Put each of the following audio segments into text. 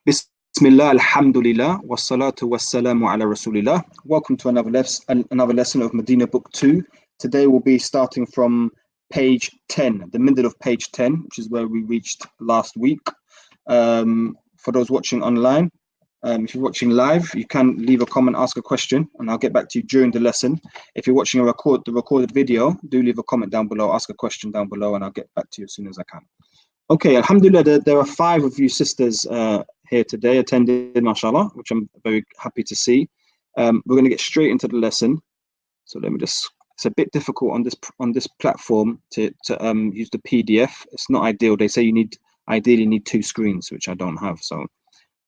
Bismillah, alhamdulillah, wassalatu wassalamu ala rasulillah. Welcome to another lesson of Madina Book 2. Today we'll be starting from page 10, the middle of page 10, which is where we reached last week. For those watching online, if you're watching live, you can leave a comment, ask a question, and I'll get back to you during the lesson. If you're watching the recorded video, do leave a comment down below, ask a question down below, and I'll get back to you as soon as I can. Okay, alhamdulillah, there are 5 of you sisters here today attending, mashallah, which I'm very happy to see. We're going to get straight into the lesson. So let me just, it's a bit difficult on this platform to use the PDF. It's not ideal. They say ideally need 2 screens, which I don't have. So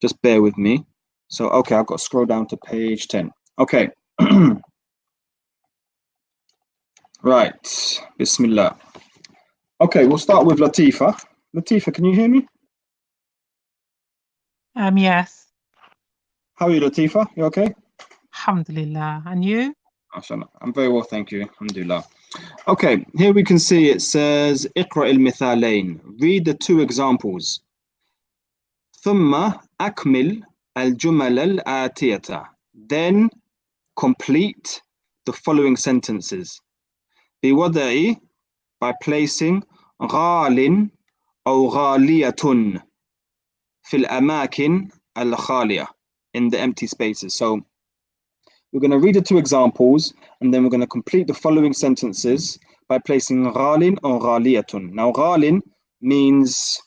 just bear with me. So, okay, I've got to scroll down to page 10. Okay. Right, Bismillah. Okay, we'll start with Latifa. Latifa, can you hear me? Yes. How are you, Latifa? You okay? Alhamdulillah. And you? I'm very well, thank you. Alhamdulillah. Okay, here we can see it says اقرأ المثالين. Read the 2 examples. ثم أكمل الجمل الآتية. Then complete the following sentences. بوضع, by placing غال أو غالية في الأماكن الخالية, in the empty spaces. So we're going to read the 2 examples and then we're going to complete the following sentences by placing غال or غالية. Now غال means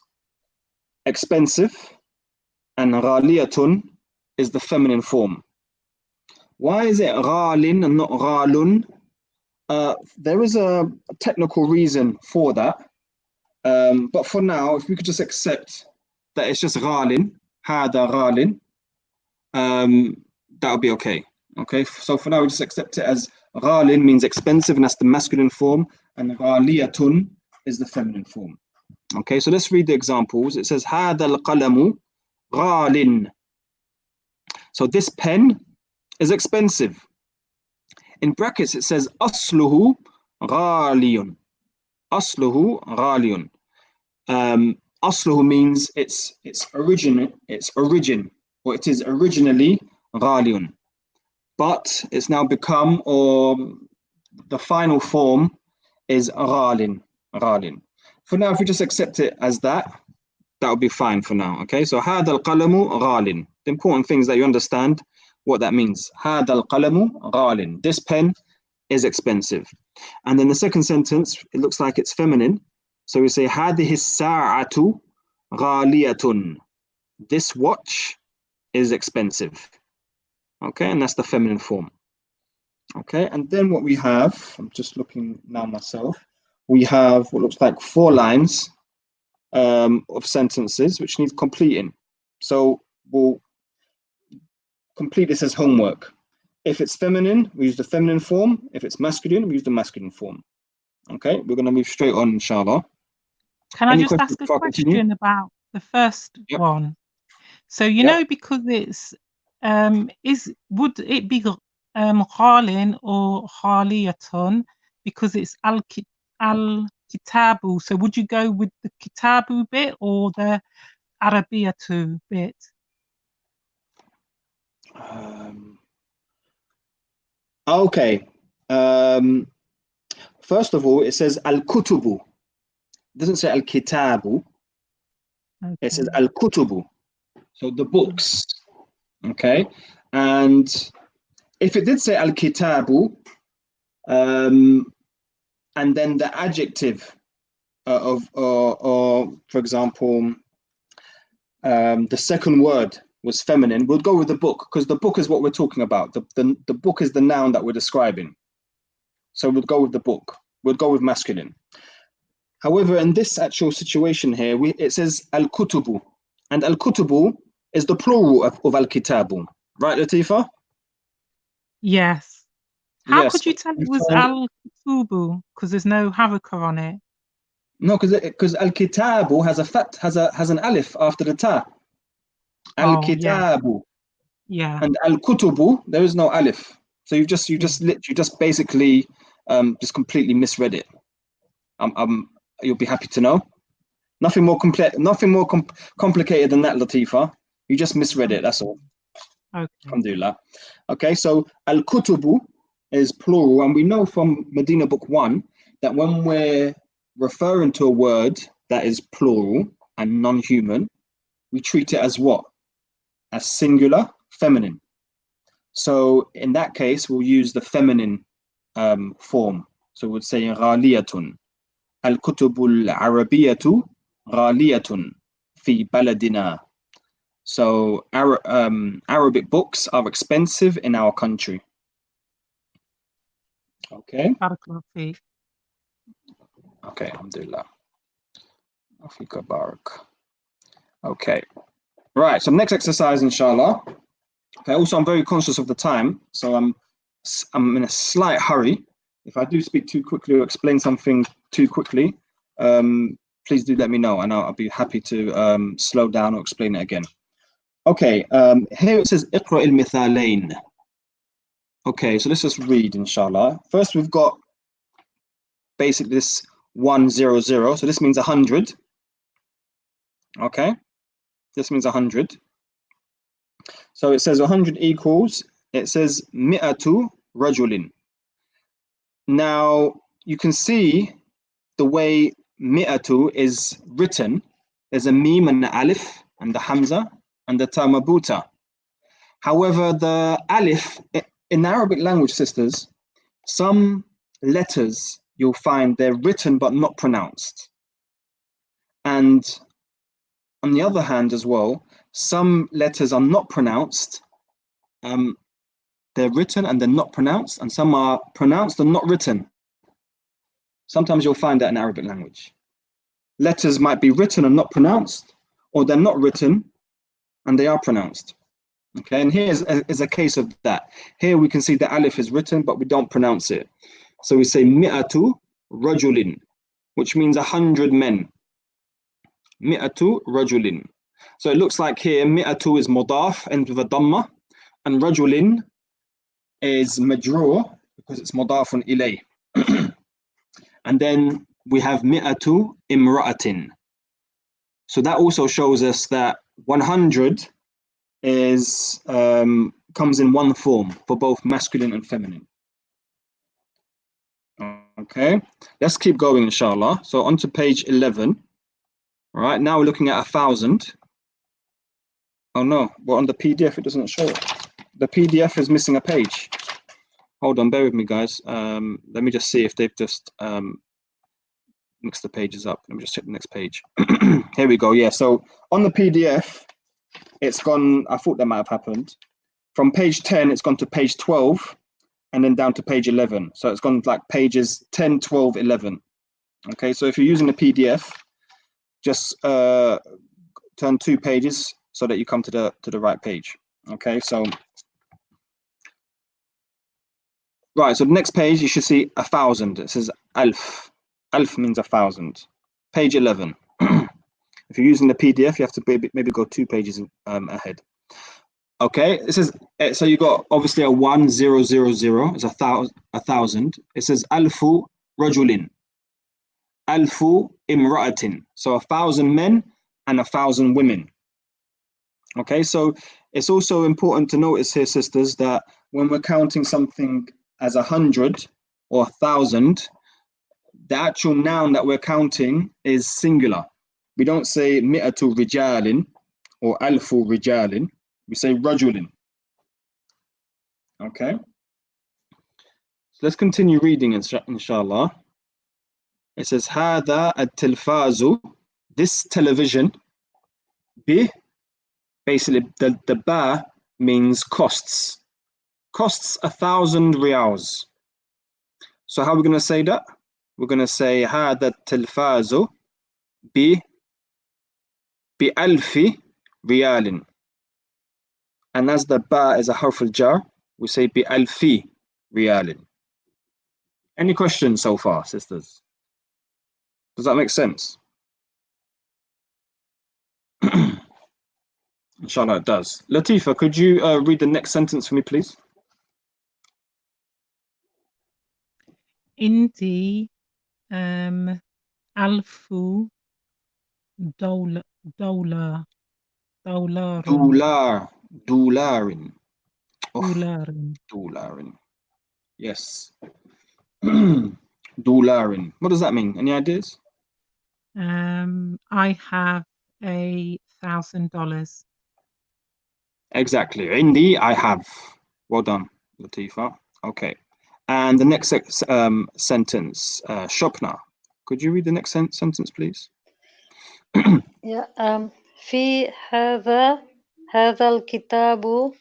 expensive and غالية is the feminine form. Why is it غال and not غال? There is a technical reason for that. But for now, if we could just accept that it's just غال, هذا غال, that would be okay. Okay, so for now we just accept it as غال means expensive, and that's the masculine form, and غالية is the feminine form. Okay, so let's read the examples. It says هذا القلم غال. So this pen is expensive. In brackets it says أصله غالي. أصله غالي. أصله means its origin, or it is originally غالي. But it's now become, or the final form is غال. For now, if we just accept it as that will be fine for now. Okay, so هذا القلم غال. The important thing is that you understand what that means. هذا القلم غال. This pen is expensive. And then the second sentence, it looks like it's feminine. So we say هذه الساعة غالية. This watch is expensive. Okay, and that's the feminine form. Okay, and then what we have, I'm just looking now myself, we have what looks like 4 lines of sentences which need completing. So we'll complete this as homework. If it's feminine, we use the feminine form. If it's masculine, we use the masculine form. Okay, we're going to move straight on, inshallah. Can I just ask a question about the first one? So you know, because it's would it be غال or غالية because it's al-kitabu? So would you go with the kitabu bit or the arabiyatu bit? Okay. First of all, it says al-kutubu. It doesn't say al-kitabu. Okay. It says al-kutubu. So the books. Okay. And if it did say al-kitabu, and then the adjective or for example, the second word was feminine, we'll go with the book, because the book is what we're talking about. The book is the noun that we're describing. So we'll go with the book. We'll go with masculine. However, in this actual situation here, it says al-kutubu, and al-kutubu is the plural of al-kitabu. Right, Latifa? Yes. How could you tell it was al-kutubu? Because there's no haraka on it. No, because al-kitabu has an alif after the ta. Al-kitabu. Yeah. And al-kutubu, there is no alif. So you just basically just completely misread it. You'll be happy to know. Nothing more complicated than that, Latifa. You just misread it, that's all. Okay. Alhamdulillah. Okay, so al-kutubu is plural, and we know from Madina book 1 that when we're referring to a word that is plural and non-human, we treat it as what? As singular, feminine. So in that case, we'll use the feminine form. So we'd say ghaliyatun. Al-kutubu al-arabiyatu ghaliyatun fi baladina. So Arabic books are expensive in our country. Okay. Okay, alhamdulillah. Afrika Barak. Okay. Right, so next exercise, inshallah. Okay, also I'm very conscious of the time, so I'm in a slight hurry. If I do speak too quickly or explain something too quickly, please do let me know, and I'll be happy to slow down or explain it again. Okay, here it says Iqra al-Mithalain. Okay, so let's just read, inshallah. First, we've got basically this 100, so this means 100. Okay, this means 100. So it says 100 equals, it says mi'atu rajulin. Now, you can see the way mi'atu is written. There's a meme and the alif and the hamza and the ta mabuta. However, the alif, in Arabic language, sisters, some letters you'll find they're written but not pronounced. And on the other hand as well, some letters are not pronounced. They're written and they're not pronounced, and some are pronounced and not written. Sometimes you'll find that in Arabic language. Letters might be written and not pronounced, or they're not written and they are pronounced. Okay, and here is a case of that. Here we can see the alif is written, but we don't pronounce it. So we say mi'atu rajulin, which means 100 men. Mi'atu rajulin. So it looks like here mi'atu is mudaf and with a dhamma, and rajulin is majrur because it's mudafun ilay. And then we have mi'atu imra'atin. So that also shows us that 100 is comes in one form for both masculine and feminine. Okay, let's keep going, inshallah. So on to page 11. All right, now we're looking at 1,000. Oh no, well, on the PDF it doesn't show it. The PDF is missing a page. Hold on, bear with me, guys. Let me just see if they've just mixed the pages up. Let me just check the next page. Here we go. Yeah, so on the PDF, it's gone. I thought that might have happened. From page 10, it's gone to page 12, and then down to page 11. So it's gone like pages 10, 12, 11. Okay, so if you're using the PDF, just turn 2 pages so that you come to the right page. Okay, so right, so the next page you should see 1,000. It says alf. Alf means 1,000. Page 11. If you're using the PDF, you have to maybe go 2 pages ahead. Okay, it says, so you got obviously a 1000 is 1,000. It says alfu rajulin, alfu imra'atin. So 1,000 men and 1,000 women. Okay, so it's also important to notice here, sisters, that when we're counting something as 100 or 1,000, the actual noun that we're counting is singular. We don't say mi'atu rijalin or alfu rijalin. We say rajulin. Okay. So let's continue reading, inshallah. It says, Hada at-tilfazu, this television, basically the ba means costs. Costs 1,000 riyals. So how are we going to say that? We're going to say, Hada at-tilfazu bi alfi riyalin. And as the ba is a harf al-jar, we say bi alfi riyalin. Any questions so far, sisters? Does that make sense? Inshallah it does. Latifa, could you read the next sentence for me, please? Indi alfu dollar دولار. Dularin. دولار. Dularin. Yes. Dularin. What does that mean? Any ideas? I have $1,000. Exactly. Indi, I have. Well done, Latifa. Okay. And the next sentence, Shopna. Could you read the next sentence, please? Yeah. في هذا الكتاب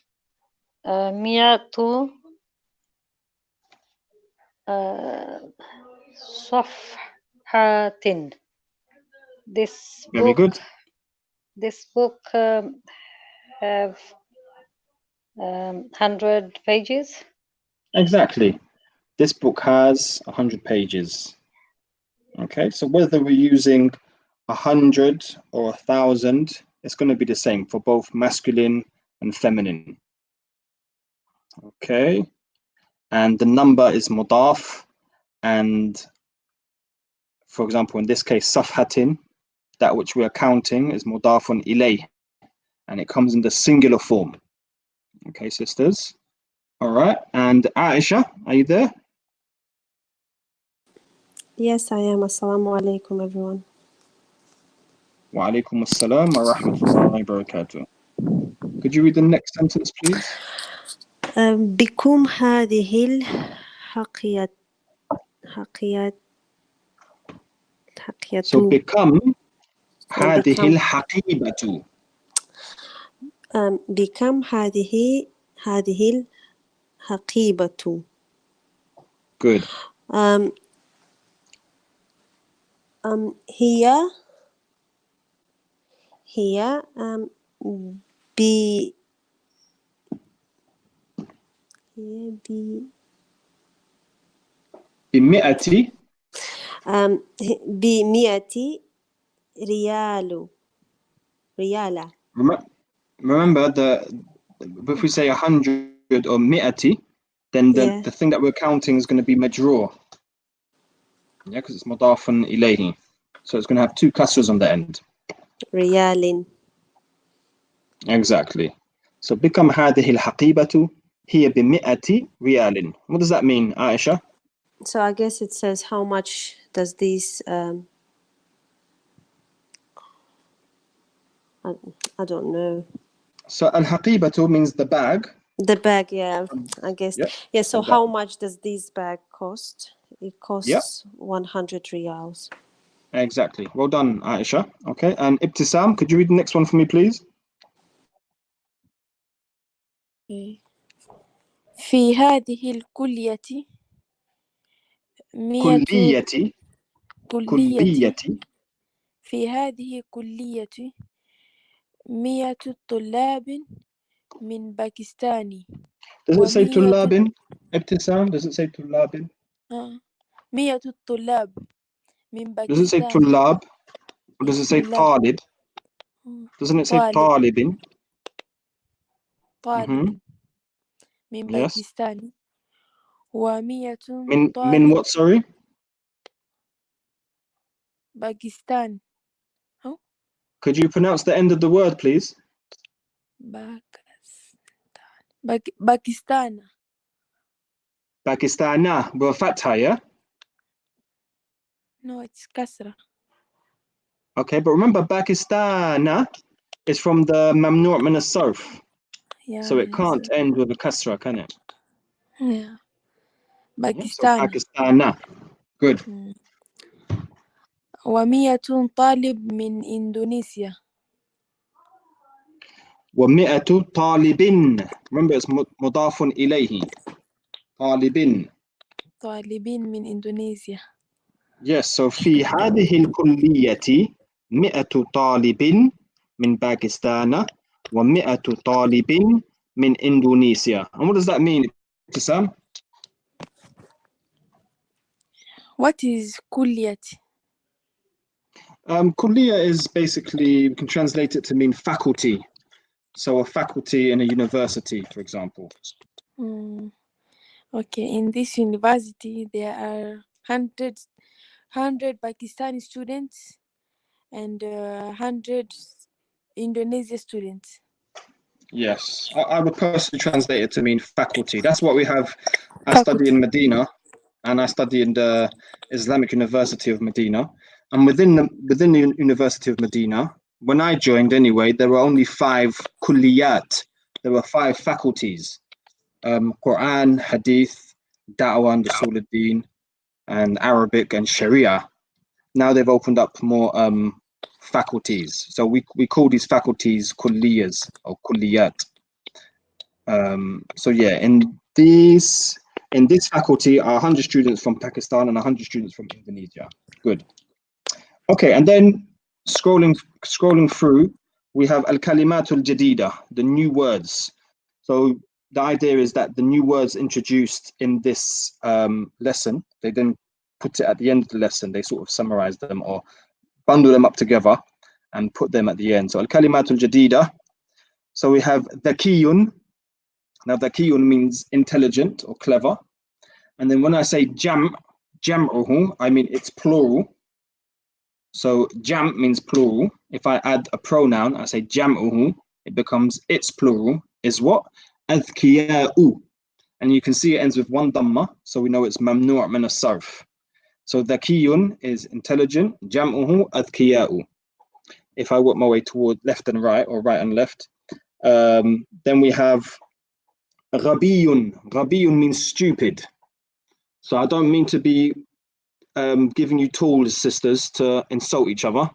100 صفحة. Very good. This book have 100 pages. Exactly. This book has 100 pages. Okay, so whether we're using 100 or 1,000, it's going to be the same for both masculine and feminine. Okay, and the number is mudaf, and for example, in this case, safhatin, that which we are counting is mudafun ilayh, and it comes in the singular form. Okay, sisters. All right, and Aisha, are you there? Yes, I am. Assalamu alaikum, everyone. Wa alaikum assalam wa rahmatullahi wa barakatuh. Could you read the next sentence, please? بكم هذه الحقية. So become هذه الحقيبة. بكم هذه الحقيبة. Good. هي بمئة ب100 ريالا. Remember if we say 100 or مئة, then the thing that we're counting is going to be majroor. Yeah, because it's mudafun ilayhi. So it's going to have two kasras on the end. ريال. Exactly. So become هذه الحقيبة هي بمئة ريال. What does that mean, Aisha? So I guess it says how much does these I don't know. So al-haqibatu means the bag. The bag, yeah, I guess. Yep. Yeah, so how much does this bag cost? It costs 100 riyals. Exactly. Well done, Aisha. Okay, and Ibtisam, could you read the next one for me, please? في هذه الكلية كلية في هذه الكلية 100 طلاب من باكستان. Does it say طلاب? Ibtisam, does it say طلاب? 100 طلاب من باكستان. Does it say طلاب? Or does it say طالب? Doesn't it say طالب? طالب من باكستان. و100 من what, sorry? باكستان. Could you pronounce the end of the word, please? باكستان. Pakistana, with fatha, yeah? No, it's kasra. Okay, but remember Pakistana is from the mamnu' min as-sarf. Yeah, so it can't end with a kasra, can it? Yeah. Pakistan. So Pakistana. Good. و100 طالب من إندونيسيا. ومئة طالب. Remember, it's مضاف إليه. طالب. طالبين من إندونيسيا. Yes, so في هذه الكلية 100 طالب من باكستان و100 طالب من Indonesia. And what does that mean, Sam? What is كلية? Kulliya is basically, we can translate it to mean faculty. So a faculty in a university, for example. Okay, in this university there are 100 Pakistani students and 100 Indonesia students. Yes, I would personally translate it to mean faculty. That's what we have. I study in Medina, and I study in the Islamic University of Medina. And within the University of Medina, when I joined anyway, there were only 5 kulliyat. There were 5 faculties: Quran, Hadith, Da'wah and Usul al-Din, and Arabic and Sharia. Now they've opened up more faculties. So we call these faculties kulliyas or kulliyat. So yeah, in this faculty are 100 students from Pakistan and 100 students from Indonesia. Good. Okay, and then scrolling through, we have al-kalimatul jadida, the new words. So the idea is that the new words introduced in this lesson, they then put it at the end of the lesson. They sort of summarize them or bundle them up together and put them at the end. So al-kalimatul jadida. So we have dhakiyun. Now dhakiyun means intelligent or clever. And then when I say jam'uhu, I mean it's plural. So jam means plural. If I add a pronoun, I say jam'uhu, it becomes its plural is what? Adhkiya'u. And you can see it ends with 1 dhamma, so we know it's mamnu' min as-sarf. So dhakiyun is intelligent, jam'uhu adhkiya'u. If I work my way toward left and right or right and left, then we have ghabiyun. Ghabiyun means stupid. So I don't mean to be giving you tools, sisters, to insult each other,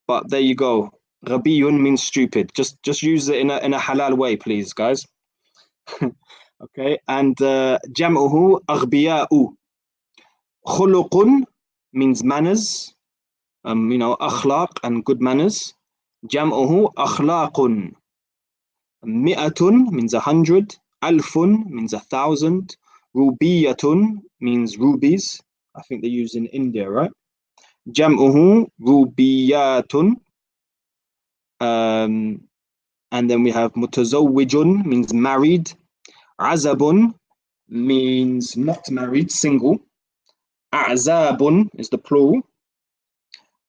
but there you go. Ghabiyun means stupid. Just use it in a halal way, please, guys. Okay, and jam'uhu aghbiya'u. Khuluqun means manners. Akhlaq and good manners. Jam'uhu akhlaqun. Mi'atun means 100. Alfun means 1,000. Rubiyatun means rubies. I think they use in India, right? Jam'uhu rubiyatun. And then we have mutazawwijun means married. Azabun means not married, single. A'zabun is the plural.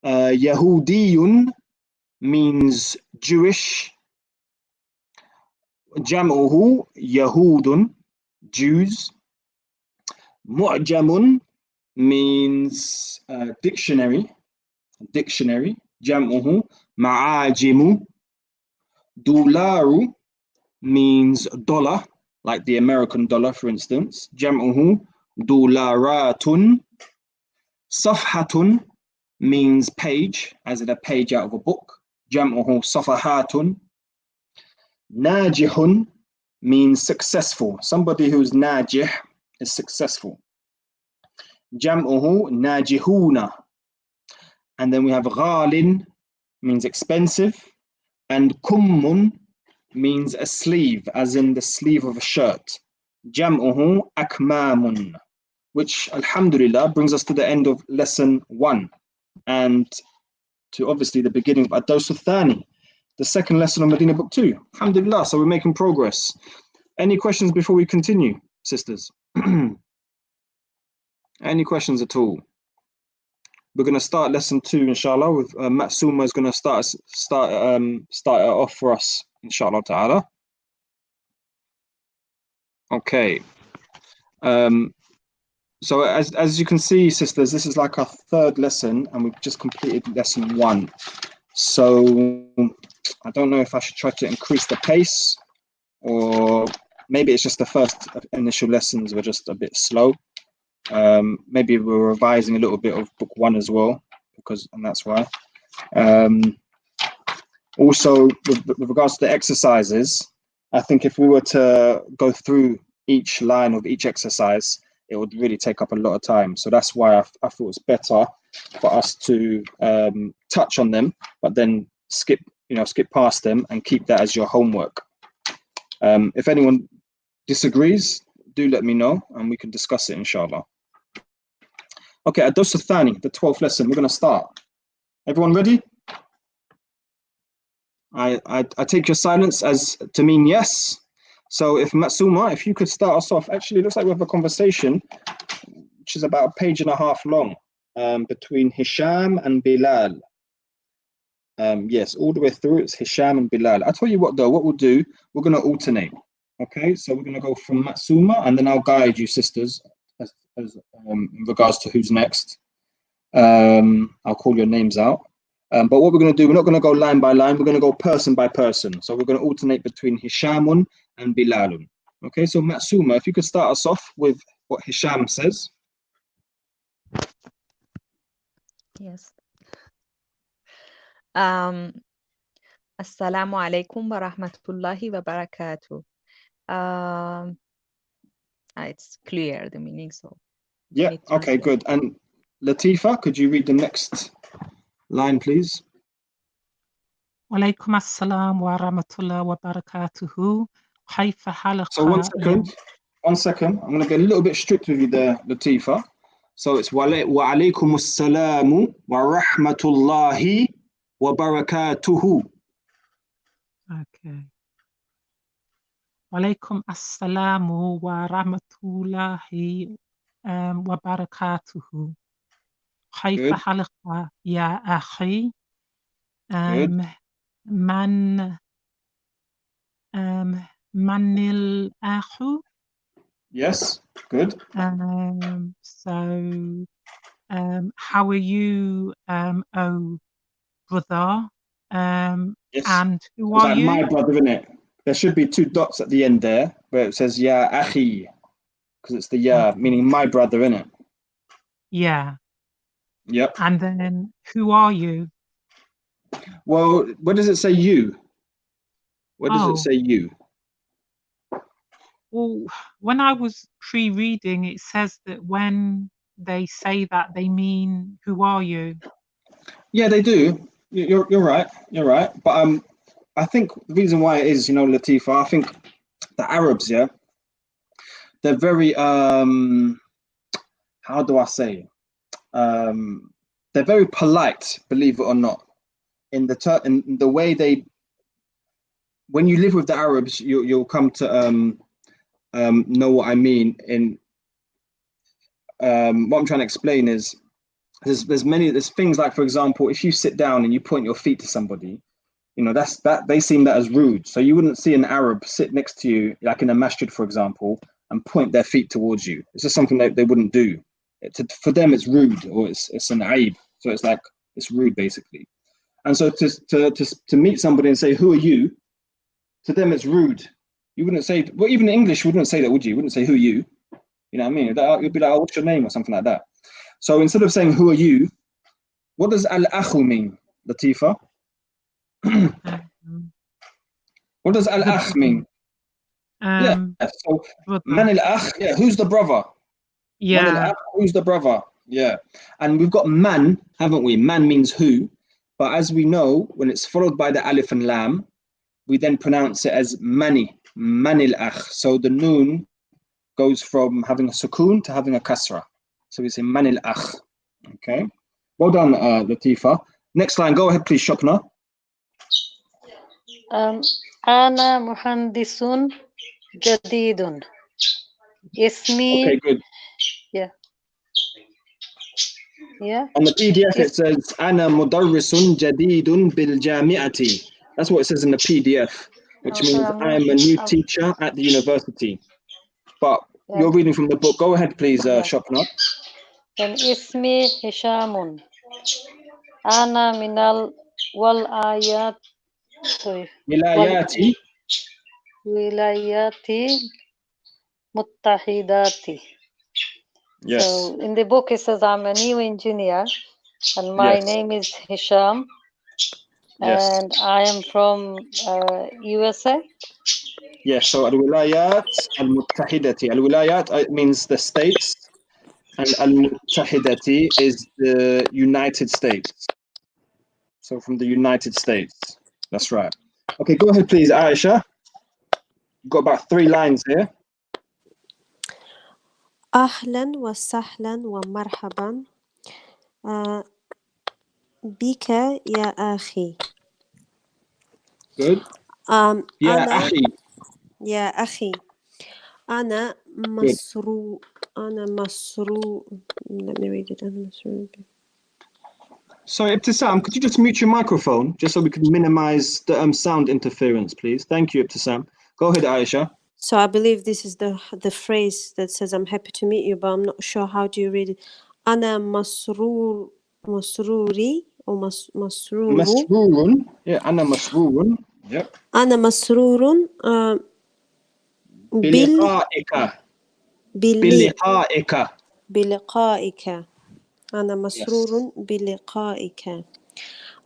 Yahudiyun means Jewish. Jam'uhu Yahudun, Jews. Mu'jamun means dictionary. Jam'uhu ma'ajimu. Dularu means dollar, like the American dollar, for instance. Jam'uhu dularatun. Safhatun means page, as in a page out of a book. Jam'uhu safahatun. Najihun means successful. Somebody who's najih is successful. Jam'uhu najihuna. And then we have ghalin, means expensive. And kummun means a sleeve, as in the sleeve of a shirt. Jam'uhu akmamun. Which, alhamdulillah, brings us to the end of lesson 1. And to obviously the beginning of Ad-Dars al-Thani, the second lesson of Medina Book 2. Alhamdulillah, so we're making progress. Any questions before we continue, sisters? Any questions at all? We're going to start lesson 2, inshallah, with Matsuma is going to start it off for us, inshallah ta'ala. Okay. So as you can see, sisters, this is like our 3rd lesson, and we've just completed lesson 1. So I don't know if I should try to increase the pace, or maybe it's just the first initial lessons were just a bit slow. Maybe we're revising a little bit of book 1 as well, and that's why. Also, with regards to the exercises, I think if we were to go through each line of each exercise, it would really take up a lot of time. So that's why I thought it's better for us to touch on them, but then skip past them and keep that as your homework. If anyone disagrees, do let me know and we can discuss it, inshallah. Okay, Ad-Dars al-Thani, the 12th lesson, we're going to start. Everyone ready? I take your silence as to mean yes. So if Matsuma, if you could start us off. Actually, it looks like we have a conversation which is about 1.5 pages long between Hisham and Bilal. Yes, all the way through it's Hisham and Bilal. I tell you what though, what we'll do, we're going to alternate. Okay, so we're going to go from Matsuma, and then I'll guide you, sisters, as in regards to who's next. I'll call your names out. But what we're going to do, we're not going to go line by line. We're going to go person by person. So we're going to alternate between Hishamun and Bilalun. Okay, so Matsuma, if you could start us off with what Hisham says. Yes. Assalamu alaikum wa rahmatullahi wa barakatuh. It's clear the meaning, so yeah, okay, good. And Latifa, could you read the next line, please? Walaikum assalam wa rahmatullahi wa barakatuhu. Kayfa halqa. So 1 second. 1 second. I'm going to get a little bit strict with you there, Latifa. So it's wa alaykum assalamu wa rahmatullahi wa barakatuhu. Okay. Walaikum assalamu wa rahmatullahi wa barakatuhu. Kayfa halqa ya akhi. Manil akhu. Yes, good. So how are you, oh brother? Yes. And who It's are like you? my brother, isn't it? There should be 2 dots at the end there where it says ya akhi, because it's the ya, meaning my brother, isn't it? Yeah. Yep. And then who are you? Well, where does it say you? Where does it say you? Well, when I was pre-reading, it says that when they say that, they mean who are you? Yeah, they do. You're right. You're right. But I think the reason why it is, you know, Latifa, I think the Arabs, yeah, they're very how do I say? They're very polite, believe it or not. In the way they, when you live with the Arabs, you'll come to know what I mean. In what I'm trying to explain is there's things like, for example, if you sit down and you point your feet to somebody, you know, that they seem that as rude. So you wouldn't see an Arab sit next to you, like in a masjid, for example, and point their feet towards you. It's just something that they wouldn't do. For them, it's rude, or it's an aib. So it's like, it's rude, basically. And so to meet somebody and say, who are you? To them, it's rude. You wouldn't say, well, even in English, you wouldn't say that, would you? You wouldn't say, who are you? You know what I mean? You'd be like, oh, what's your name, or something like that. So instead of saying, who are you? What does al-akhu mean, Latifa? What does al-akh mean? Yeah, so man al-akh, yeah, who's the brother? Yeah. Man al-akh, who's the brother? Yeah. And we've got man, haven't we? Man means who, but as we know, when it's followed by the alif and lam, we then pronounce it as mani, man al-akh. So the noon goes from having a sukoon to having a kasra. So we say man al-akh. Okay. Well done, Latifa. Next line, go ahead, please, Shokna. Ana muhandisun jadidun. Ismi. Okay, good. Yeah. Yeah. On the PDF, it says Ana mudarrisun jadidun bil jami'ati. That's what it says in the PDF, which means I am a new teacher at the university. But you're reading from the book. Go ahead, please, Shopna. And Ismi Hishamun. Ana minal wal ayat. Sorry. Wilayati. Wilayati Muttahidati. Yes. So in the book it says I'm a new engineer and my name is Hisham. Yes. And I am from USA. Yes, so al-wilayat al-muttahidati. Al-wilayat means the states, and al-muttahidati is the United States. So from the United States. That's right. Okay, go ahead, please, Aisha. You've got about 3 lines here. أهلا وسهلا ومرحبا بك يا أخي. Good. يا أخي. يا أخي. أنا مسرور. Let me read it. أنا مسرور. Sorry, Ibtisam, could you just mute your microphone just so we can minimize the sound interference, please? Thank you, Ibtisam. Go ahead, Aisha. So I believe this is the phrase that says I'm happy to meet you, but I'm not sure how do you read it. Ana masruri or masruru. Masrurun. Yeah, ana masrurun. Yep. Ana masrurun Biliqa'ika. Biliqa'ika. بلقائك. أنا مسرور Yes. بلقائك. Yes.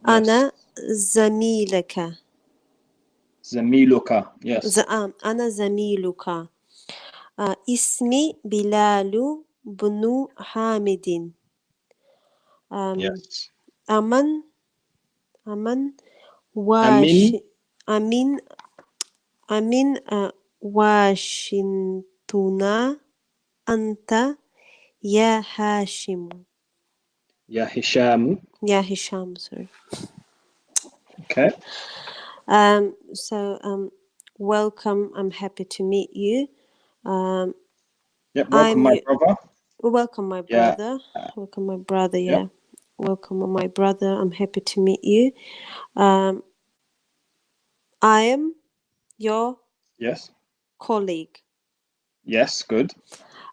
أنا زميلك. Zamiluka. Yes. أنا زميلك. اسمي بلال بن حامد. Yes. أمن Amin. أمين واشنطن. أنت يا هاشم. Ya Hishamu. يا هشام, sorry. Okay. So welcome. I'm happy to meet you. Yep. Welcome, my brother. Welcome, my Yeah. brother. Welcome, my brother. Yep. Yeah. Welcome, my brother. I'm happy to meet you. I am your Yes. colleague. Yes. Good.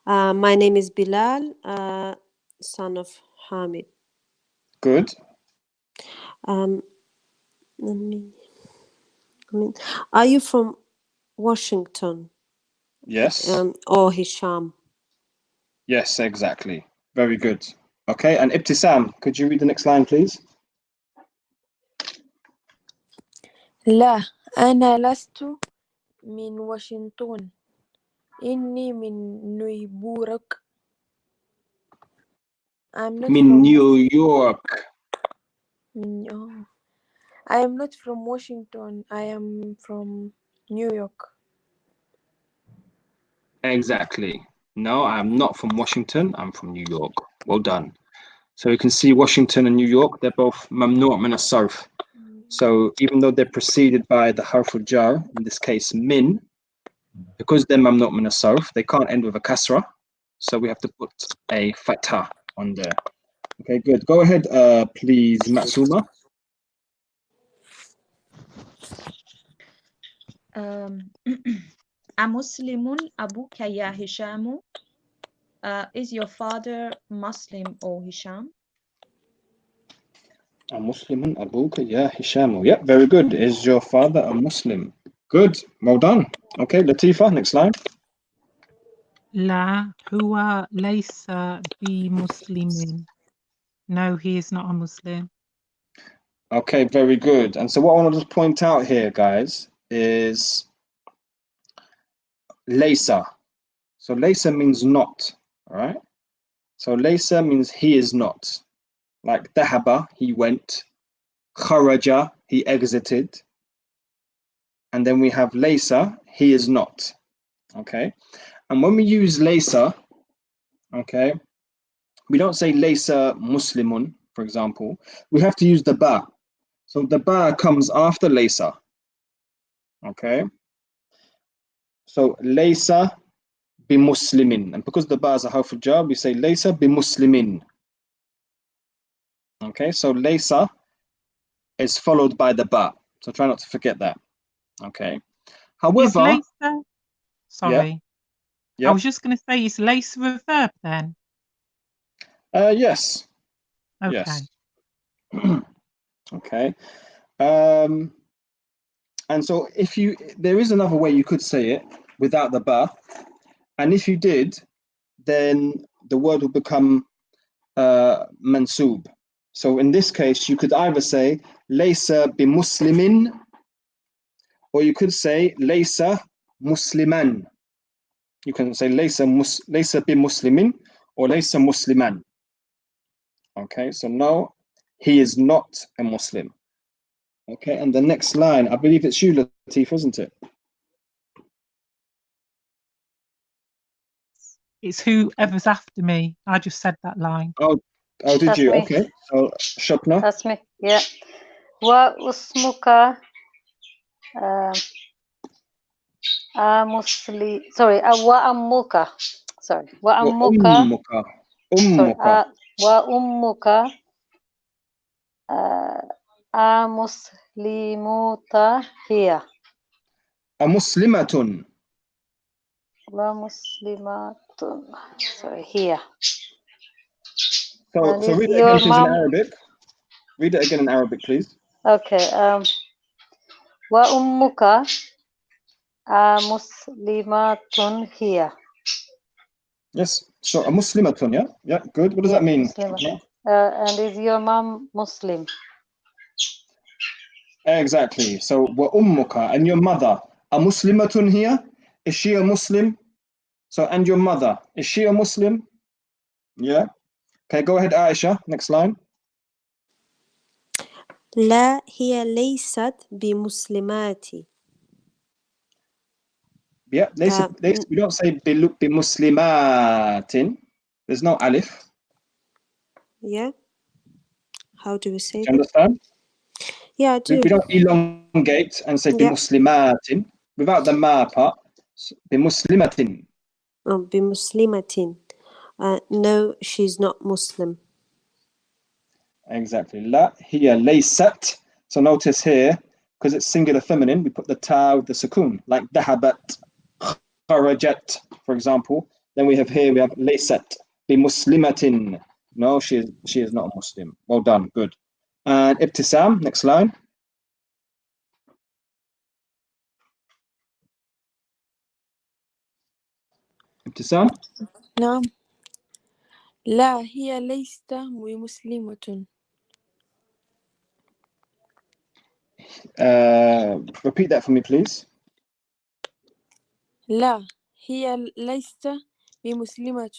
My name is Bilal, son of Hamid. Good. Are you from Washington? Yes. Or Hisham? Yes, exactly. Very good. Okay, and Ibtisam, could you read the next line, please? لا أنا لست من واشنطن إني من نيويورك. I'm not Min from New York. I am not from Washington. I am from New York. Exactly. No, I'm not from Washington. I'm from New York. Well done. So you can see Washington and New York, they're both mamnu' min as-sarf. So even though they're preceded by the harf al-jar, in this case min, because they're mamnu' min as-sarf, they can't end with a kasra. So we have to put a fatha on there. Okay, good. Go ahead, please, Matsuma. أمسلم أبوك يا هشام? Is your father Muslim, O Hisham? Muslimun abuka ya Hisham. Yep, very good. Is your father a Muslim? Good. Well done. Okay, Latifa, next line. لا هو ليس بمسلم. No, he is not a Muslim. Okay, very good. And so what I want to just point out here, guys, is laysa. So laysa means not, all right? So laysa means he is not. Like dahaba, he went. Kharaja, he exited. And then we have laysa, he is not. Okay? And when we use laysa, okay, we don't say laysa muslimun, for example. We have to use the ba. So the ba comes after laysa. Okay? So laysa bi muslimin. And because the ba is a harf jar, we say laysa bi muslimin. Okay, so laysa is followed by the ba. So try not to forget that. Okay. However, is laysa, sorry. Yeah. I was just going to say, is laysa a verb then? Yes. Okay. Yes. Okay. And so there is another way you could say it without the ba. And if you did, then the word will become mansub. So in this case, you could either say laysa bi muslimin, or you could say laysa musliman. You can say laysa bi muslimin or laysa musliman. Okay, so no, he is not a Muslim. Okay, and the next line, I believe it's you, Latif, isn't it? It's whoever's after me. I just said that line. Oh, did That's you? me. Okay, so Shapna. That's me. Yeah. Wa usmuka sorry, wa ammuka. Sorry. Wa ammuka. Ummuka. Sorry. Ummuka. Wa ummuka أمسلمة هي أمسلمة. ومسلمة sorry هي. So And is read it your again, please, in mom Arabic. Read it again in Arabic, please. okay? وأمك مسلمة هي. Yes. So a Muslimatun, yeah? Yeah, good. What does that mean? And is your mom Muslim? Exactly. So wa ummuka, and your mother. A Muslimatun here? Is she a Muslim? So, and your mother, is she a Muslim? Yeah. Okay, go ahead, Aisha. Next line. لا هي ليست بمسلمات. Yeah, we don't say بمسلمات. There's no alif. Yeah. How do we say Do you that? understand? Yeah, I do. We don't elongate and say بمسلمات without the ma part. بمسلمة. Oh, بمسلمة. No, she's not Muslim. Exactly. لا هي ليست. So notice here, because it's singular feminine, we put the ta with the sukoon, like ذهبت, خرجت, for example. Then we have ليست بمسلمة. No, she is not a Muslim. Well done. Good. And Ibtisam, next line. Ibtisam. نعم. لا هي ليست بمسلمة. Repeat that for me, please. لا هي ليست بمسلمة.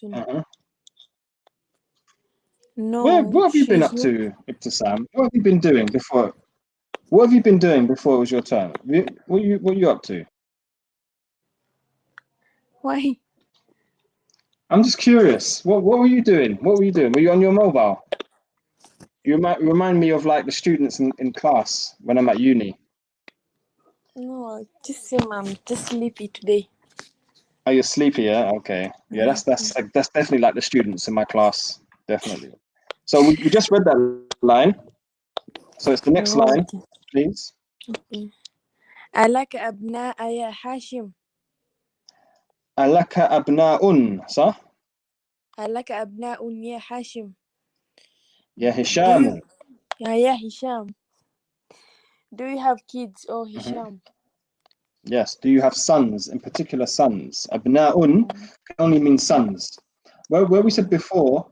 No, What have you been she's up not. to, Ibtisam? What have you been doing before? What have you been doing before it was your turn? What are you up to? Why? I'm just curious. What were you doing? What were you doing? Were you on your mobile? You remind me of like the students in class when I'm at uni. No, just say I'm just sleepy today. Oh, you're sleepy, yeah? Okay. Yeah, that's definitely like the students in my class. Definitely. So we just read that line. So it's the next No. line, please. ألك أبناء يا حاشم. ألك أبناء صح؟ ألك أبناء يا حاشم. يا هشام. يا هشام. Do you have kids, oh Hisham? Yes. Do you have sons, in particular sons? Abna'un can only mean sons. Where we said before,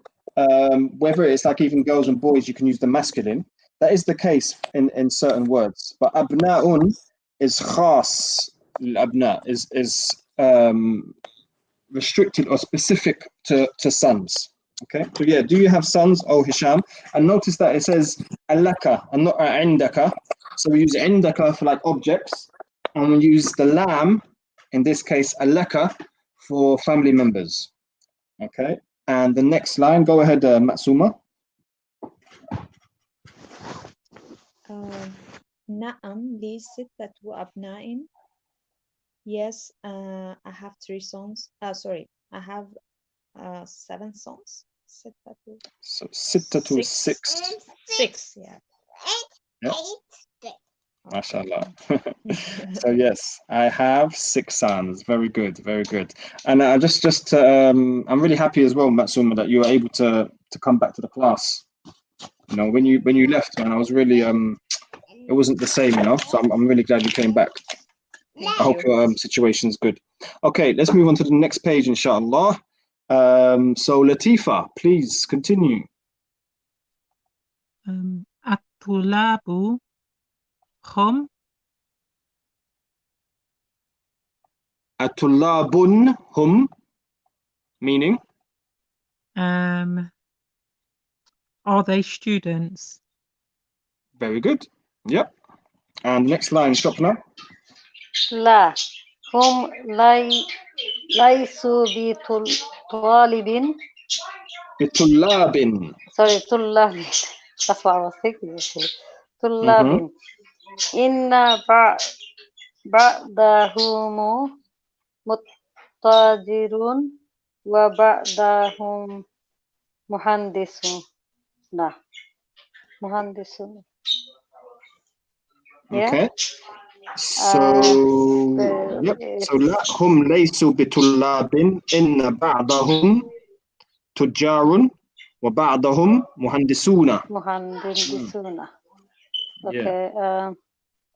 whether it's like even girls and boys, you can use the masculine. That is the case in certain words. But abna'un is khas. Abna is restricted or specific to sons. Okay. So yeah, do you have sons, oh Hisham? And notice that it says alaka and not indaka. So we use indaka for like objects, and we use the lam, in this case alaka, for family members. Okay. And the next line, go ahead, Matsuma. نعم لي ستة أبناء. Yes, I have 3 sons. Sorry, I have 7 sons. So ستة 6. 6, yeah. Yeah. MashaAllah. So yes, I have 6 sons. Very good, very good. And I'm really happy as well, Matsuma, that you were able to come back to the class. You know, when you left, man, I was really it wasn't the same, you know. So I'm really glad you came back. I hope your situation's good. Okay, let's move on to the next page, inshallah. So Latifa, please continue. الطلاب هم Atulabun hum, meaning? are they students? Very good. Yep. And next line, stop now. لا هم ليسوا بطالب. Bitulabin. Sorry, طلاب. That's what I was thinking actually. طلاب. إن بعضهم متاجرون وبعضهم مهندسون. Muhandisuna. Okay. So, yep. So لا هم ليسوا بطلاب إن بعضهم تجار وبعضهم مهندسون. Muhandisuna. Yeah. Okay.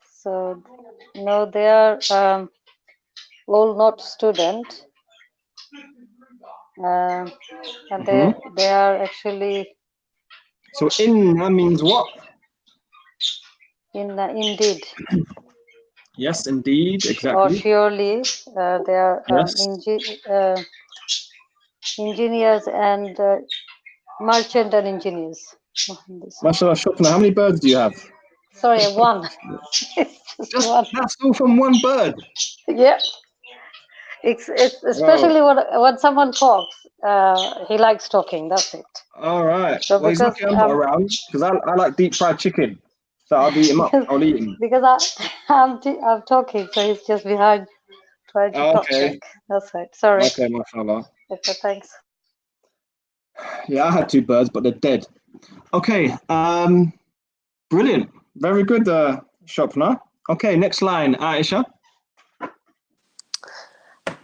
So no, they are all not student, and they are actually. So inna means what? Indeed. Yes, indeed, Or exactly. surely they are Yes. engineers and merchant and engineers. MashaAllah, Shukna, how many birds do you have? Sorry, one. It's just one. That's all from one bird. Yeah. It's especially when someone talks. He likes talking. That's it. All right. So Well, he's lucky I'm not around because I like deep fried chicken. So I'll eat him up. I'll eat him. Because I'm talking, so he's just behind trying to talk back. That's right. Sorry. Okay, mashallah. Okay, thanks. Yeah, I had two birds, but they're dead. Okay. Brilliant. Very good, Shopna. Okay, next line, Aisha.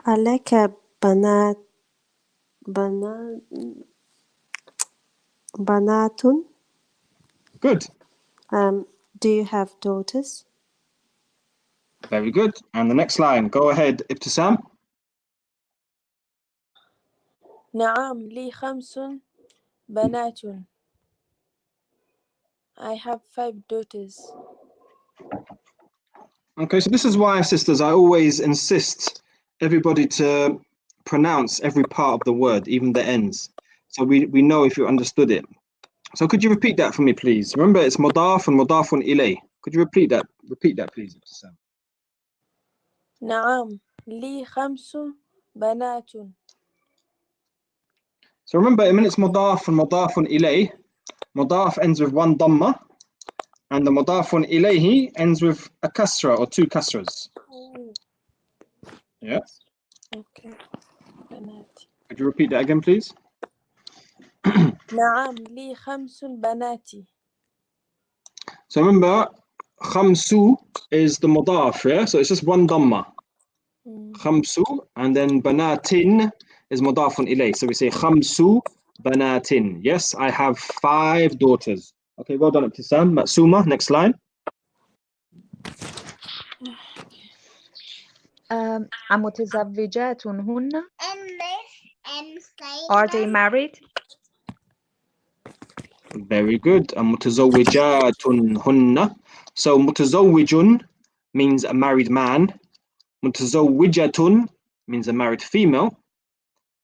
عليك بنات. Good. Do you have daughters? Very good. And the next line, go ahead, Ibtisam. نعم لي 5 بنات. I have 5 daughters. Okay, so this is why, sisters, I always insist everybody to pronounce every part of the word, even the ends, so we know if you understood it. So could you repeat that for me, please? Remember, it's mudaf and mudafun ilay. Could you repeat that? Repeat that, please, Ibtisam. نعم لي 5 بنات. So remember, in it's mudaf and mudafun ilay, mudaf ends with one dhamma, and the mudafun ilayhi ends with a kasra or two kasras. Yeah. Okay. بنات. Could you repeat that again, please? نعم لي 5 بنات. So remember, khamsu is the mudaf, yeah? So it's just one dhamma. Khamsu, and then banatin is mudafun ilay. So we say khamsu banatin. Yes, I have 5 daughters. Okay, well done, Ibtisam. Matsuma, next line. أمتزوجات هن? Are they married? Very good. Mutazawwijatun hunna. So mutazawwijun means a married man. Mutazawwijatun means a married female.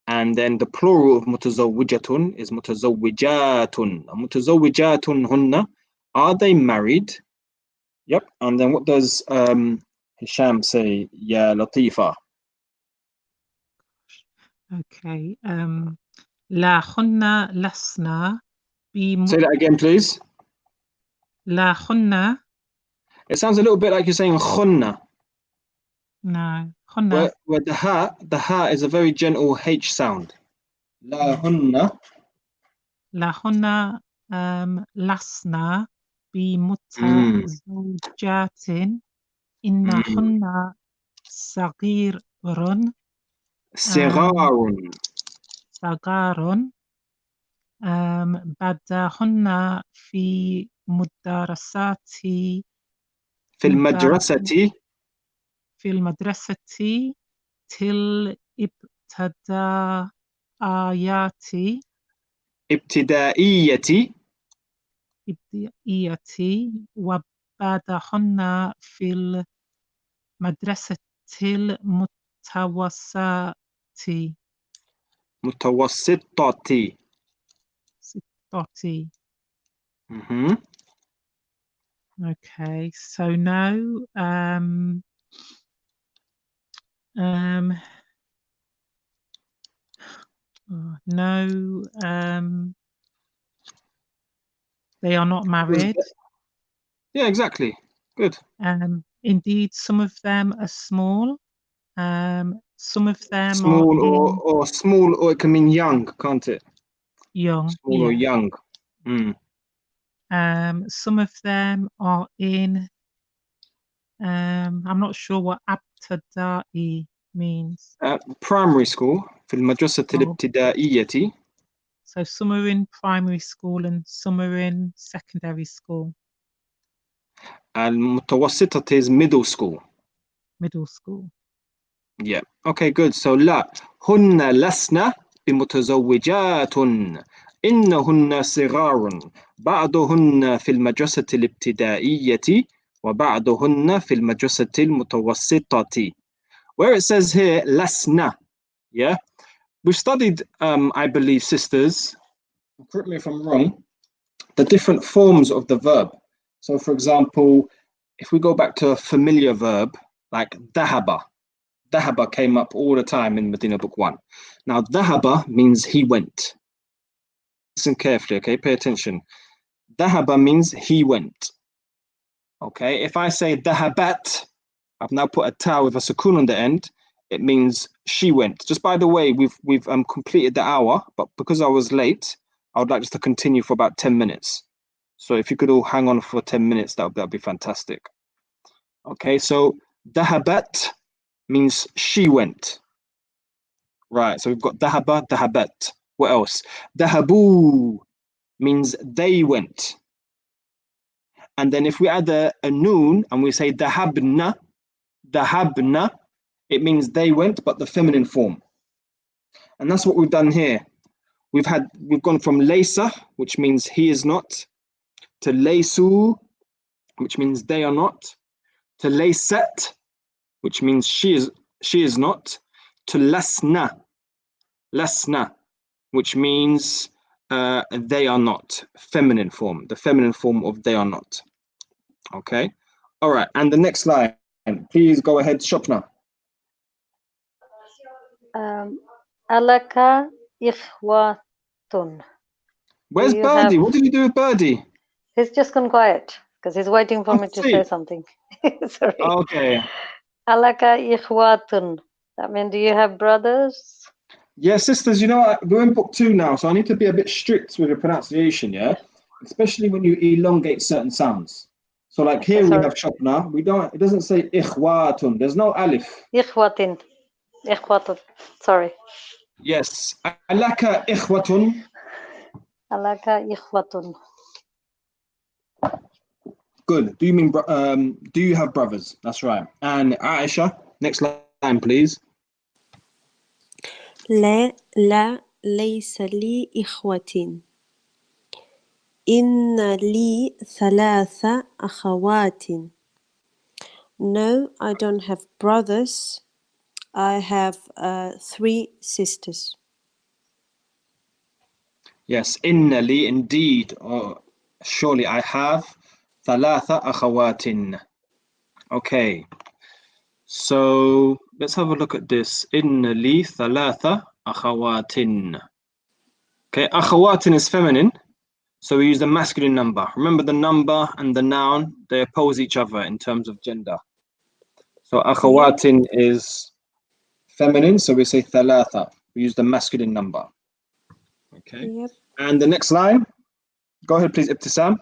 And then the plural of mutazawwijatun is mutazawwijatun. Mutazawwijatun hunna. Are they married? Yep. And then what does Hisham say? Ya Latifa. Okay. لا خن لسنا Say that again, please. لا خن. It sounds a little bit like you're saying khunna. No. خن. Where the ha is a very gentle H sound. La hunna. لا خن لسنا بمتزوجات إنهن صغار صغار بدهن في المدرسة ابتدائية وبعدهن في المدرسة المتوسطة. Okay, so no, no, they are not married. Yeah, exactly. Good. Indeed, some of them are small. Some of them small are small, or it can mean young, can't it? young. Small or young. Some of them are in, I'm not sure what abtada'i means. Primary school في المدرسة الابتدائية. So some are in primary school and some are in secondary school. المتوسطة is middle school. Middle school. Yeah. Okay, good. So لا هن لسن بمتزوجات إنهن صغار بعضهن في المدرسة الابتدائية وبعضهن في المدرسة المتوسطة. Where it says here لسن, yeah, we studied I believe, sisters, correct me if I'm wrong, the different forms of the verb. So for example, if we go back to a familiar verb like ذهب, ذهب came up all the time in Madina book 1. Now ذهب means he went. Listen carefully, okay, pay attention. ذهب means he went. Okay, if I say ذهبت, I've now put a ta with a sukun on the end, it means she went. Just by the way, we've completed the hour, but because I was late, I would like just to continue for about 10 minutes. So if you could all hang on for 10 minutes, that'd be fantastic. Okay, so ذهبت means she went. Right, so we've got ذهب, ذهبت. What else? ذهبوا means they went. And then if we add a noon and we say ذهبنا, ذهبنا, it means they went, but the feminine form. And that's what we've done here. We've gone from laysa, which means he is not, to laysu, which means they are not, to laysat, which means she is not, to lasna, lasna, which means they are not, feminine form, the feminine form of they are not. Okay, all right, and the next line, please go ahead, Shopna. Alaka ikhwatun. Where's Birdie? What did you do with Birdie? He's just gone quiet because he's waiting for me to say something. Sorry. Okay. Alaka ikhwatun. I mean, do you have brothers? Yeah, sisters, you know, we're in book 2 now, so I need to be a bit strict with the pronunciation, yeah? Especially when you elongate certain sounds. So like okay, here we have Shopna, it doesn't say ikhwatun, there's no alif. Ikhwatin. Ikhwatun. Sorry. Yes. Alaka ikhwatun. Alaka ikhwatun. Good. Do you mean do you have brothers? That's right. And Aisha, next line please. لا ليس لي إخوة. إن لي 3 أخوات. No, I don't have brothers. I have 3 sisters. Yes, inna li, indeed, or surely I have 3 أخوات. Okay, so let's have a look at this. Inna li 3 أخوات. Okay, أخوات is feminine, so we use the masculine number. Remember, the number and the noun, they oppose each other in terms of gender. So أخوات is feminine, so we say 3. We use the masculine number. Okay. Yep. And the next line, go ahead please, Ibtisam.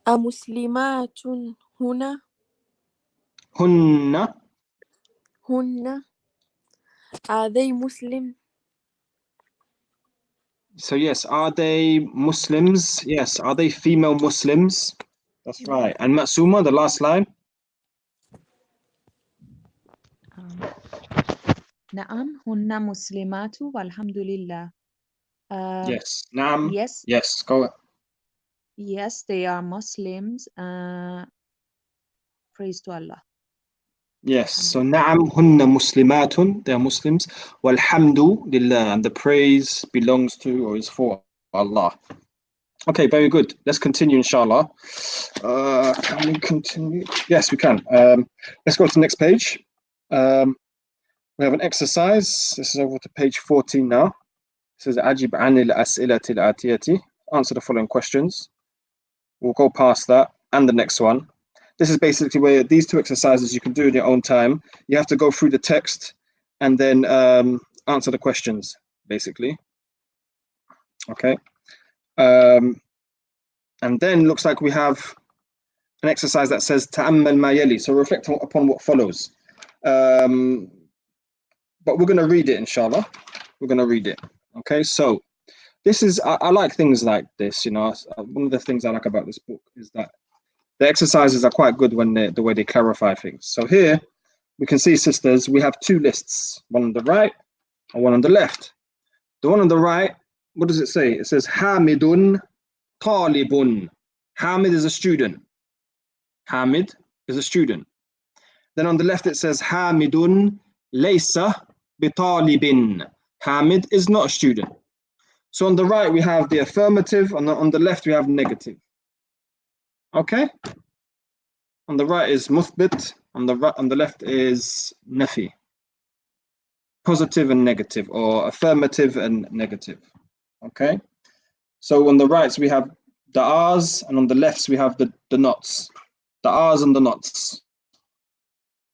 أمسلمات هنا هن. Are they Muslim? So yes, are they Muslims? Yes, are they female Muslims? That's right. And Matsuma, the last line. نعم هن مسلمات والحمد لله. Yes. Naam. Yes. Yes. Go. Yes, they are Muslims. Praise to Allah. Yes. So Naam hunna muslimatun. They are Muslims. Walhamdu lillah, and the praise belongs to or is for Allah. Okay, very good. Let's continue, inshallah. Can we continue? Yes, we can. Let's go to the next page. We have an exercise. This is over to page 14 now. It says Ajib anil as'ilatil atiyati. Answer the following questions. We'll go past that and the next one. This is basically where these 2 exercises you can do in your own time. You have to go through the text and then answer the questions, basically. Okay. And then looks like we have an exercise that says ta'ammal ma yali. So reflect upon what follows. But we're going to read it, inshallah. We're going to read it. Okay, so this is, I like things like this, you know. One of the things I like about this book is that the exercises are quite good when the way they clarify things. So here we can see, sisters, we have two lists, one on the right and one on the left. The one on the right, what does it say? It says Hamidun Talibun. Hamid is a student. Hamid is a student. Then on the left it says Hamidun Laysa Bitalibin. Hamid is not a student. So on the right we have the affirmative, on the left we have negative. Okay? On the right is muthbit, on the left is nafi. Positive and negative, or affirmative and negative. Okay? So on the right we have the ahs, and on the left we have the nots. The ahs and the nots.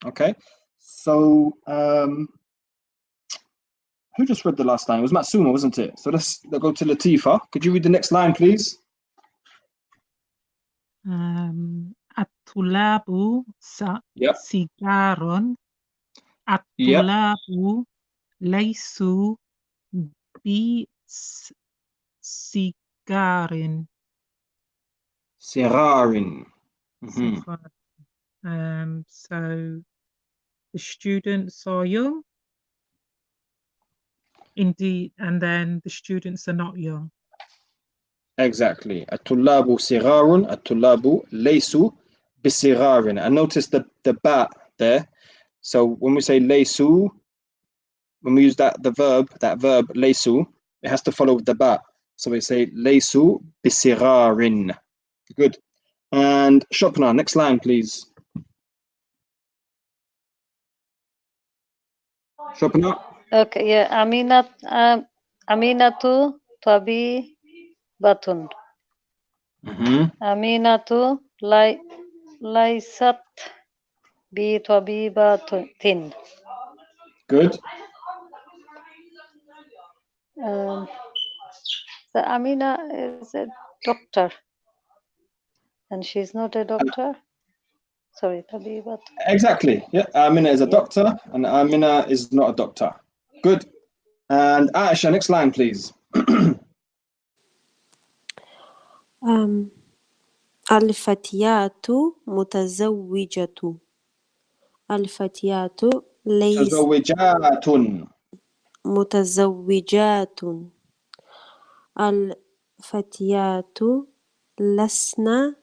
Okay? So who just read the last line? It was Matsuma, wasn't it? So let's go to Latifa. Could you read the next line, please? At-tulabu sigaron. At-tulabu laysu bi sigarin. Sirarin. So the students are young. Indeed, and then the students are not young. Exactly. At-tullabu sigarun, at-tullabu laysu bisirarin. And notice the ba there. So when we say laysu, when we use that verb laysu, it has to follow the ba. So we say laysu bisirarin. Good. And Shopna, next line, please. Shopna. Okay, yeah. Aminatu Tabi Batun. Aminatu Laisat Bi Tabi Batin. Good. So Amina is a doctor, and she's not a doctor. Sorry, Tabi Batun. Exactly. Yeah, Amina is a doctor, and Amina is not a doctor. Good. And Aisha, next line, please. الفتيات متزوجة. الفتيات ليس متزوجات. متزوجات. الفتيات لسن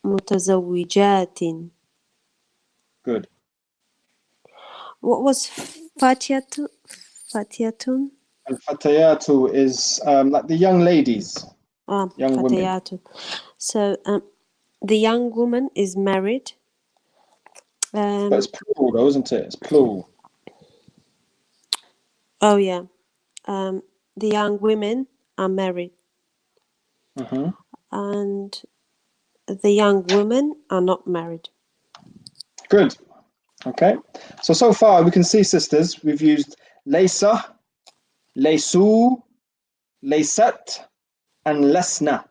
بمتزوجات. Good. What was fatiyatu? Fatiyatun? Al-fatayatu is like the young ladies, young fatayatu. women. So the young woman is married. But it's plural though, isn't it? It's plural. Oh yeah. The young women are married. And the young women are not married. Good. Okay. So far we can see, sisters, we've used laysa, laysu, laysat, and lasna.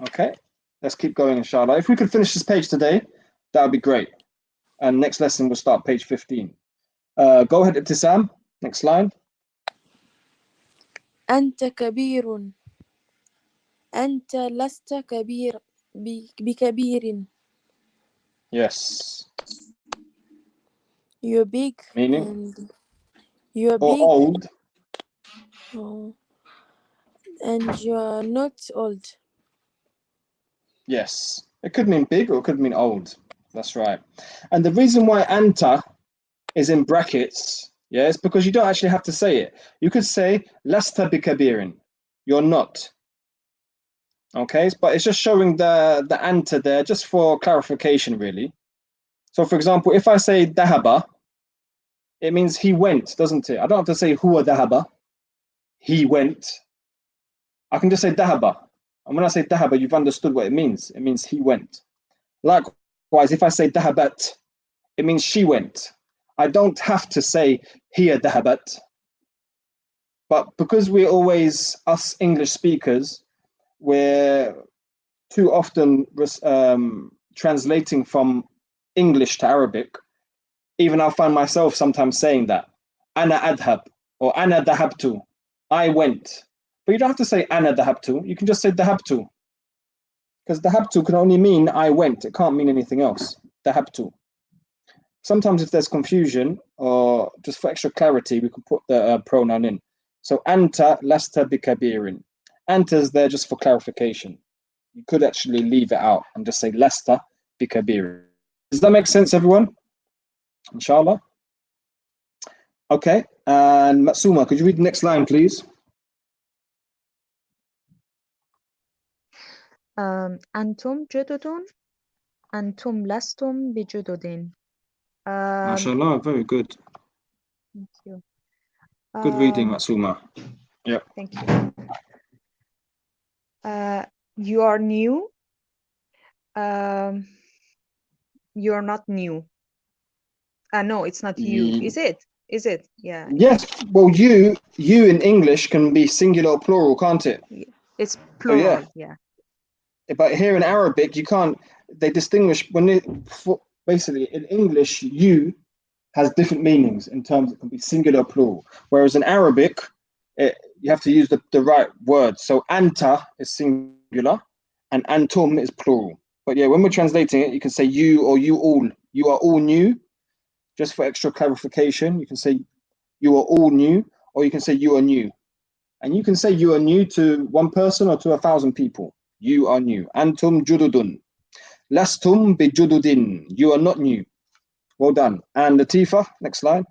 Okay. Let's keep going, inshallah. If we could finish this page today, that would be great. And next lesson we'll start page 15. Go ahead, Ibtisam. Next line. أنت كبير. أنت لست كبير بكبير. Yes. You're big. Meaning? And you're or big. Old. Oh. And you're not old. Yes. It could mean big or it could mean old. That's right. And the reason why anta is in brackets, yeah, it's because you don't actually have to say it. You could say lasta bikabirin. You're not. Okay, but it's just showing the anta there just for clarification, really. So for example, if I say dahaba, it means he went, doesn't it? I don't have to say huwa dahaba. He went. I can just say dahaba. And when I say dahaba, you've understood what it means. It means he went. Likewise, if I say dahabat, it means she went. I don't have to say hiya dahabat. But because we're always, us English speakers, we're too often translating from English to Arabic. Even I'll find myself sometimes saying that. Ana adhab or ana dahabtu. I went. But you don't have to say ana dahabtu. You can just say dahabtu. Because dahabtu can only mean I went. It can't mean anything else. Dahabtu. Sometimes if there's confusion or just for extra clarity, we can put the pronoun in. So anta lasta bikabirin. Anta's there just for clarification. You could actually leave it out and just say lasta bikabirin. Does that make sense, everyone? Inshallah. Okay, and Matsuma, could you read the next line, please? أنتم جدد أنتم لستم بجدد. MashaAllah, very good. Thank you. Good reading, Matsuma. Yeah. Thank you. You are new. You are not new. No, it's not you. Is it? Is it? Yeah. Yes. Well, you in English can be singular or plural, can't it? It's plural. So, yeah. But here in Arabic, you can't. They distinguish basically in English, you has different meanings in terms it can be singular or plural. Whereas in Arabic, you have to use the right word. So anta is singular and antum is plural. But yeah, when we're translating it, you can say you or you all. You are all new. Just for extra clarification, you can say you are all new, or you can say you are new. And you can say you are new to one person or to 1,000 people. You are new. Antum jududun. Lastum bijududin. You are not new. Well done. And Latifa, next slide.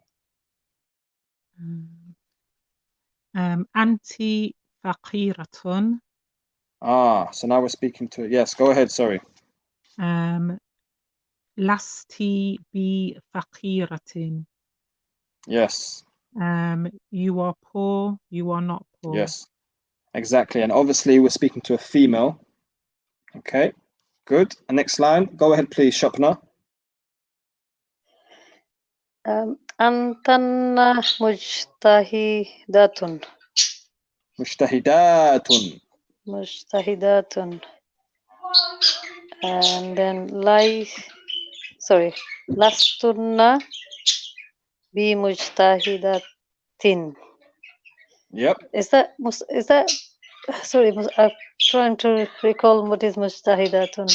Anti faqiratun. So now we're speaking to it. Yes, go ahead, sorry. Lasti bi faqiratin. Yes. You are poor, you are not poor. Yes, exactly. And obviously we're speaking to a female. Okay, good. And next line, go ahead, please, Shapna. Antanna mujtahidatun. Mujtahidatun. Mujtahidatun. And then lastunna bi mujtahidatin. Yep. Is that sorry, I'm trying to recall what is mujtahidatun.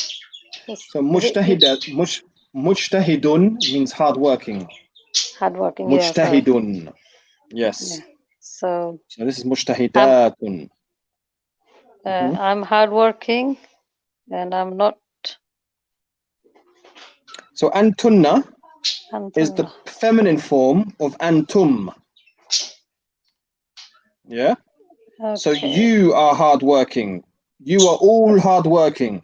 So mujtahidun means hardworking. Hardworking, Mujtahidun. Yeah, yes. Yeah. So this is mujtahidatun. I'm hardworking and I'm not. So antunna is the feminine form of antum. Yeah. Okay. So you are hardworking. You are all hardworking.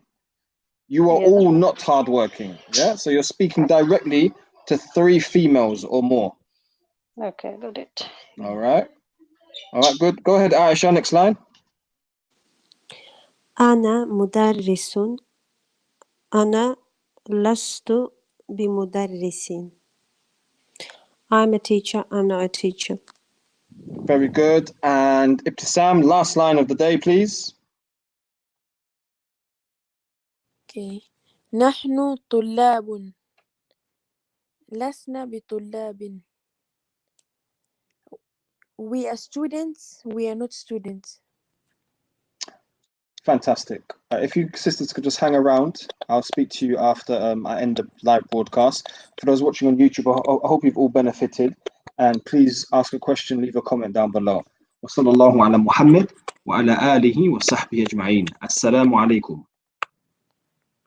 You are all not hardworking. Yeah. So you're speaking directly to 3 females or more. Okay, got it. All right. All right, good. Go ahead, Aisha, next line. Ana mudarrisun. Ana lastu bimudarrisin. I'm a teacher, I'm not a teacher. Very good. And Ibtisam, last line of the day, please. Okay. نحن طلاب لسنا بطلاب. We are students, we are not students. Fantastic. If you sisters could just hang around, I'll speak to you after I end the live broadcast. For those watching on YouTube, I hope you've all benefited. And please ask a question, leave a comment down below. وصلى الله على محمد وعلى آله وصحبه أجمعين. السلام عليكم.